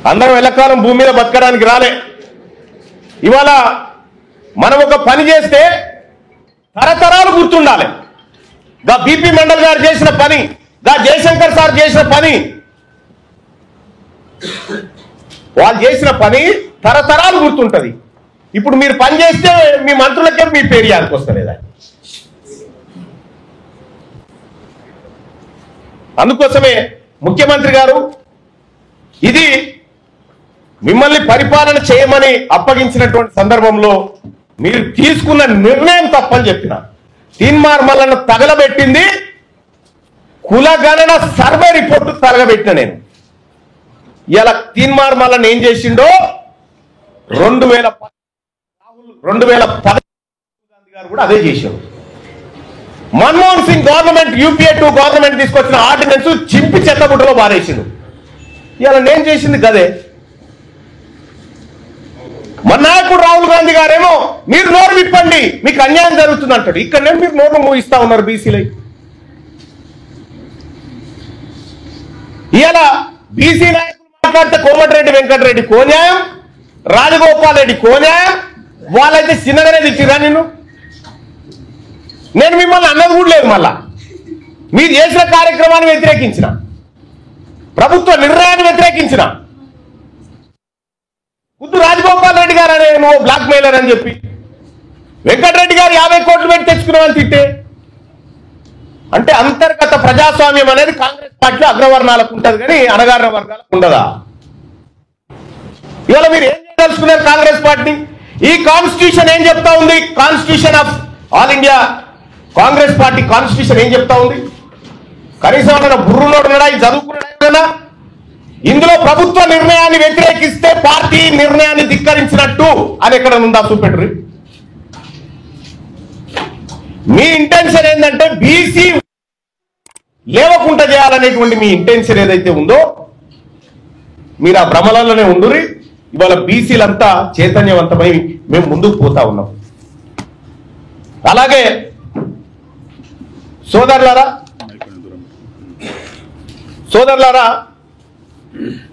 అందరం ఎల్లకాలం భూమి మీద బతకడానికి రాలే. ఇవాళ మనం ఒక పని చేస్తే తరతరాలు గుర్తుండాలి. గా బీపీ మండల్ గారు చేసిన పని, గా జయశంకర్ సార్ చేసిన పని, వాళ్ళు చేసిన పని తరతరాలు గుర్తుంటది. ఇప్పుడు మీరు పని చేస్తే మీ మంత్రులకే మీ పేరు యాదకి వస్తలేదా? అందుకోసమే ముఖ్యమంత్రి గారు ఇది మిమ్మల్ని పరిపాలన చేయమని అప్పగించినటువంటి సందర్భంలో మీరు తీసుకున్న నిర్ణయం తప్పని చెప్పిన. తీన్మార్ మల్లన్న తగలబెట్టింది కులగణన సర్వే రిపోర్టు తగలబెట్టిన నేను. ఇలా తీన్మార్ మల్లన్న ఏం చేసిండో 2010 గాంధీ గారు కూడా అదే చేశారు. Manmohan Singh government UPA 2 government తీసుకొచ్చిన ఆర్డినెన్స్ చింపి చెత్తబుట్టలో బారేసిండు. ఇలా నేను చేసింది కదే. మన నాయకుడు రాహుల్ గాంధీ గారేమో మీరు నోరు విప్పండి మీకు అన్యాయం జరుగుతుంది అంటాడు. ఇక్కడనే మీరు నోరు మూయిస్తా ఉన్నారు బీసీలై. ఇలా బీసీ నాయకులు మాట్లాడితే కోమటిరెడ్డి వెంకటరెడ్డి కోన్యాయం, రాజగోపాల్ రెడ్డి కోన్యాయం, వాళ్ళైతే చిన్నగానే తిట్టిరా నిన్ను. నేను మిమ్మల్ని అన్నది కూడా లేదు. మళ్ళా మీరు చేసిన కార్యక్రమాన్ని వ్యతిరేకించిన, ప్రభుత్వ నిర్ణయాన్ని వ్యతిరేకించిన. ముద్దు రాజగోపాల్ రెడ్డి గారు అనే నువ్వు బ్లాక్ మెయిలర్ అని చెప్పి, వెంకటరెడ్డి గారు 50 కోట్లు పెట్టి తెచ్చుకున్నామని తిట్టే. అంటే అంతర్గత ప్రజాస్వామ్యం అనేది కాంగ్రెస్ పార్టీలో అగ్రవర్ణాలకు ఉంటుంది కానీ అణగారిన వర్గాలకు ఉండదా? ఇవాళ మీరు ఏం చేయదలుచుకున్నారు కాంగ్రెస్ పార్టీ? ఈ కాన్స్టిట్యూషన్ ఏం చెప్తా ఉంది? Constitution of all India Congress party constitution ఏం చెప్తా ఉంది? కనీసం అన్న బుర్రులోడున్నాడా, ఈ చదువుకున్నాడా? ఇందులో ప్రభుత్వ నిర్ణయాన్ని వ్యతిరేకిస్తే పార్టీ నిర్ణయాన్ని ధిక్కరించినట్టు అని ఎక్కడ ఉందా చూపెట్టు. మీ ఇంటెన్షన్ ఏంటంటే బీసీ లేవకుండా చేయాలనేటువంటి మీ ఇంటెన్షన్ ఏదైతే ఉందో మీరు ఆ భ్రమలలోనే ఉండురి. ఇవాళ బీసీలంతా చైతన్యవంతమై మేము ముందుకు పోతా ఉన్నాం. అలాగే సోదరులారా,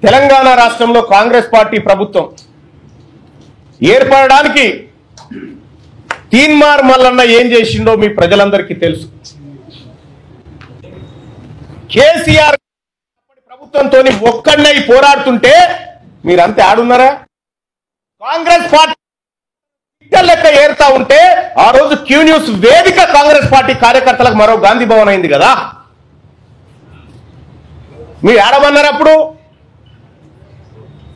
తెలంగాణ రాష్ట్రంలో కాంగ్రెస్ పార్టీ ప్రభుత్వం ఏర్పడడానికి తీన్మార్ మల్లన్న ఏం చేసిండో మీ ప్రజలందరికీ తెలుసు. కేసీఆర్ ప్రభుత్వంతో ఒక్కడై పోరాడుతుంటే మీరంతా ఆడున్నారా? కాంగ్రెస్ పార్టీ లెక్క ఏరుతా ఉంటే ఆ రోజు క్యూ న్యూస్ వేదిక కాంగ్రెస్ పార్టీ కార్యకర్తలకు మరో గాంధీ భవన్ అయింది కదా. మీరు ఆడమన్నారు అప్పుడు,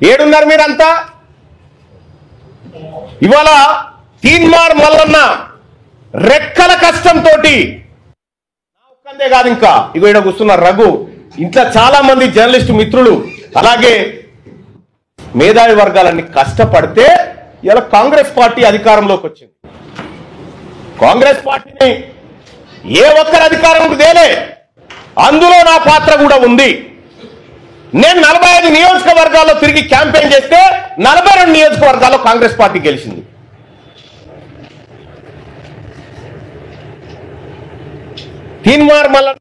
ఏడున్నారు మీరంతా? ఇవాళ తీన్మార్ మల్లన్న రెక్కల కష్టంతో నా ఒక్కందే కాదు, ఇంకా ఇగో ఇక్కడ కూర్చున్న రఘు, ఇంట్లో చాలా మంది జర్నలిస్టు మిత్రులు అలాగే మేధావి వర్గాలన్నీ కష్టపడితే ఇలా కాంగ్రెస్ పార్టీ అధికారంలోకి వచ్చింది. కాంగ్రెస్ పార్టీని ఏ ఒక్కరి అధికారం తేలే, అందులో నా పాత్ర కూడా ఉంది. నేను 45 నియోజకవర్గాల్లో తిరిగి క్యాంపెయిన్ చేస్తే 42 నియోజకవర్గాల్లో కాంగ్రెస్ పార్టీ గెలిచింది. తీన్మార్ మల్లన్న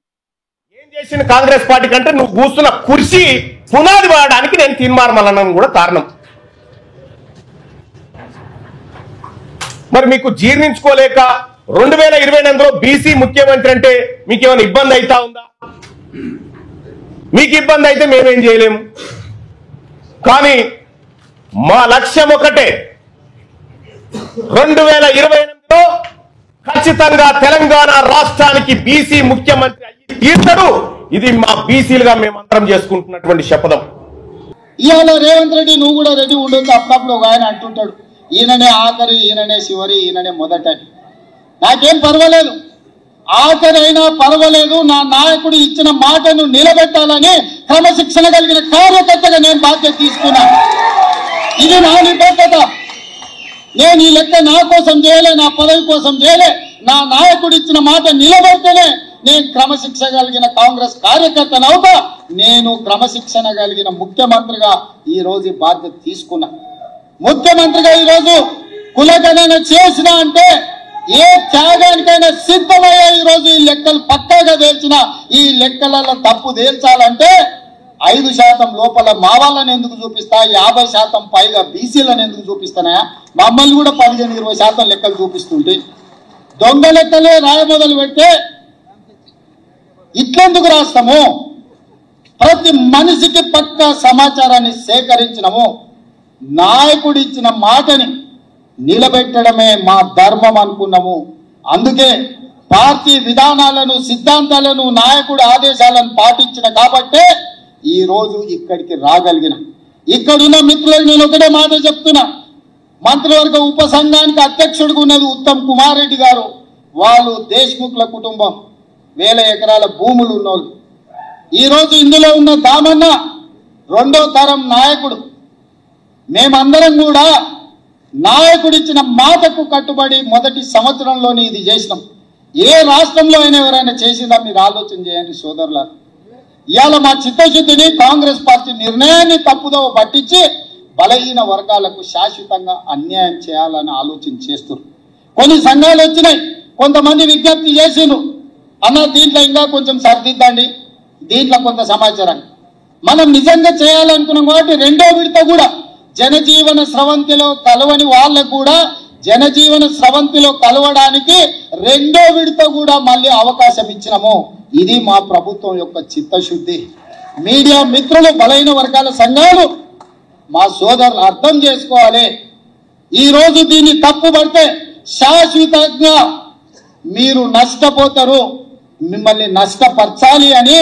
ఏం చేసింది కాంగ్రెస్ పార్టీ కంటే నువ్వు కూర్చున్న కుర్చీ పునాది వాడడానికి నేను తీన్మార్ మల్లన్నను కూడా కారణం. మరి మీకు జీర్ణించుకోలేక 2028లో బీసీ ముఖ్యమంత్రి అంటే మీకేమైనా ఇబ్బంది అవుతా ఉందా? మీకు ఇబ్బంది అయితే మేమేం చేయలేము. కానీ మా లక్ష్యం ఒకటే, 2028లో ఖచ్చితంగా తెలంగాణ రాష్ట్రానికి బీసీ ముఖ్యమంత్రి అయ్యి తీర్చడు. ఇది మా బీసీలుగా మేమందరం చేసుకుంటున్నటువంటి శపథం. ఇవాళ రేవంత్ రెడ్డి నువ్వు కూడా రెడీ ఉండొచ్చు. అప్పుడప్పుడు ఒక ఆయన అంటుంటాడు, ఈయననే ఆఖరి, ఈయననే చివరి, ఈయననే మొదటని. నాకేం పర్వాలేదు, ఆఖరైనా పర్వాలేదు. నా నాయకుడు ఇచ్చిన మాటను నిలబెట్టాలని క్రమశిక్షణ కలిగిన కార్యకర్తగా నేను బాధ్యత తీసుకున్నా. ఇది నా నిబద్ధత. నేను ఈ లెక్క నా కోసం చేయలే, నా పదవి కోసం చేయలే. నా నాయకుడు ఇచ్చిన మాట నిలబెడితేనే నేను క్రమశిక్షణ కలిగిన కాంగ్రెస్ కార్యకర్తను అవుతా. నేను క్రమశిక్షణ కలిగిన ముఖ్యమంత్రిగా ఈ రోజు బాధ్యత తీసుకున్నా. ముఖ్యమంత్రిగా ఈరోజు కులగణన చేసిన అంటే ఏ త్యాగానికైనా సిద్ధమయ్యే ఈరోజు ఈ లెక్కలు పక్కాగా తేల్చిన, ఈ లెక్కలలో తప్పు తేల్చాలంటే 5% లోపల మా వాళ్ళని ఎందుకు చూపిస్తా, 50% పైగా బీసీలను ఎందుకు చూపిస్తానా, మమ్మల్ని కూడా 15-20% లెక్కలు చూపిస్తుంటే దొంగ లెక్కలే రాయ మొదలు పెడితే ఇట్లెందుకు రాస్తాము? ప్రతి మనిషికి పక్కా సమాచారాన్ని సేకరించినము. నాయకుడు ఇచ్చిన మాటని నిలబెట్టడమే మా ధర్మం అనుకున్నాము. అందుకే పార్టీ విధానాలను, సిద్ధాంతాలను, నాయకుడు ఆదేశాలను పాటించిన కాబట్టే ఈ రోజు ఇక్కడికి రాగలిగిన. ఇక్కడున్న మిత్రులకు నేను ఒకటే మాట చెప్తున్నా. మంత్రివర్గ ఉపసంఘానికి అధ్యక్షుడిగా ఉన్నది ఉత్తమ్ కుమార్ రెడ్డి గారు. వాళ్ళు దేశ్ముఖ్ల కుటుంబం, 1000 ఎకరాల భూములు ఉన్నోళ్ళు. ఈరోజు ఇందులో ఉన్న దామన్న 2వ తరం నాయకుడు. మేమందరం కూడా నాయకుడిచ్చిన మాటకు కట్టుబడి మొదటి సంవత్సరంలోనే ఇది చేసినాం. ఏ రాష్ట్రంలో అయినా ఎవరైనా చేసిందా మీరు ఆలోచన చేయండి సోదరులారా. ఇవాళ మా చిత్తశుద్ధిని, కాంగ్రెస్ పార్టీ నిర్ణయాన్ని తప్పుదోవ పట్టించి బలహీన వర్గాలకు శాశ్వతంగా అన్యాయం చేయాలని ఆలోచన చేస్తున్నారు. కొన్ని సంఘాలు వచ్చినాయి, కొంతమంది విజ్ఞప్తి చేసిండ్రు, అన్న దీంట్లో ఇంకా కొంచెం సరిదిద్దండి, దీంట్లో కొంత సమాచారాన్ని మనం నిజంగా చేయాలనుకున్నాం. కాబట్టి 2వ విడత కూడా జనజీవన స్రవంతిలో కలవని వాళ్ళకు కూడా జనజీవన స్రవంతిలో కలవడానికి 2వ విడత కూడా మళ్ళీ అవకాశం ఇచ్చినాము. ఇది మా ప్రభుత్వం యొక్క చిత్తశుద్ధి. మీడియా మిత్రులు, బలహీన వర్గాల సంఘాలు, మా సోదరులు అర్థం చేసుకోవాలి. ఈరోజు దీన్ని తప్పుపడితే శాశ్వతంగా మీరు నష్టపోతారు. మిమ్మల్ని నష్టపరచాలి అని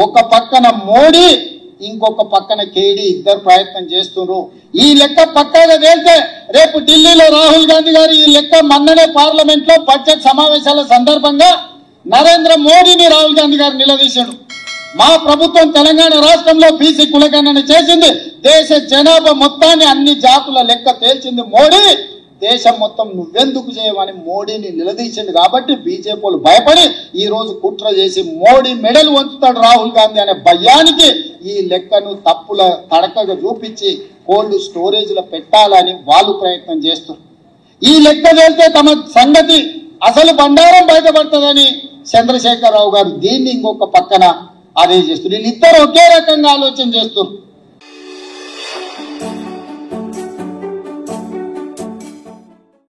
ఒక పక్కన మోడీ, ఇంకొక పక్కన కేడీ ఇద్దరు ప్రయత్నం చేస్తున్నారు. ఈ లెక్క పక్కగా తేలితే రేపు ఢిల్లీలో రాహుల్ గాంధీ గారు ఈ లెక్క మొన్ననే పార్లమెంట్ లో బడ్జెట్ సమావేశాల సందర్భంగా నరేంద్ర మోడీని రాహుల్ గాంధీ గారు నిలదీశాడు. మా ప్రభుత్వం తెలంగాణ రాష్ట్రంలో బీసీ కులగణన చేసింది, దేశ జనాభా మొత్తాన్ని అన్ని జాతుల లెక్క తేల్చింది మోడీ, దేశం మొత్తం నువ్వెందుకు చేయమని మోడీని నిలదీసింది. కాబట్టి బీజేపీలు భయపడి ఈ రోజు కుట్ర చేసి మోడీ మెడలు వంచుతాడు రాహుల్ గాంధీ అనే భయానికి ఈ లెక్కను తప్పుల తడకగా చూపించి కోల్డ్ స్టోరేజ్లో పెట్టాలని వాళ్ళు ప్రయత్నం చేస్తారు. ఈ లెక్క తేలితే తమ సంగతి అసలు బండారం బయటపడుతుందని చంద్రశేఖరరావు గారు దీన్ని ఇంకొక పక్కన అదే చేస్తారు. వీళ్ళిద్దరు ఒకే రకంగా ఆలోచన చేస్తారు.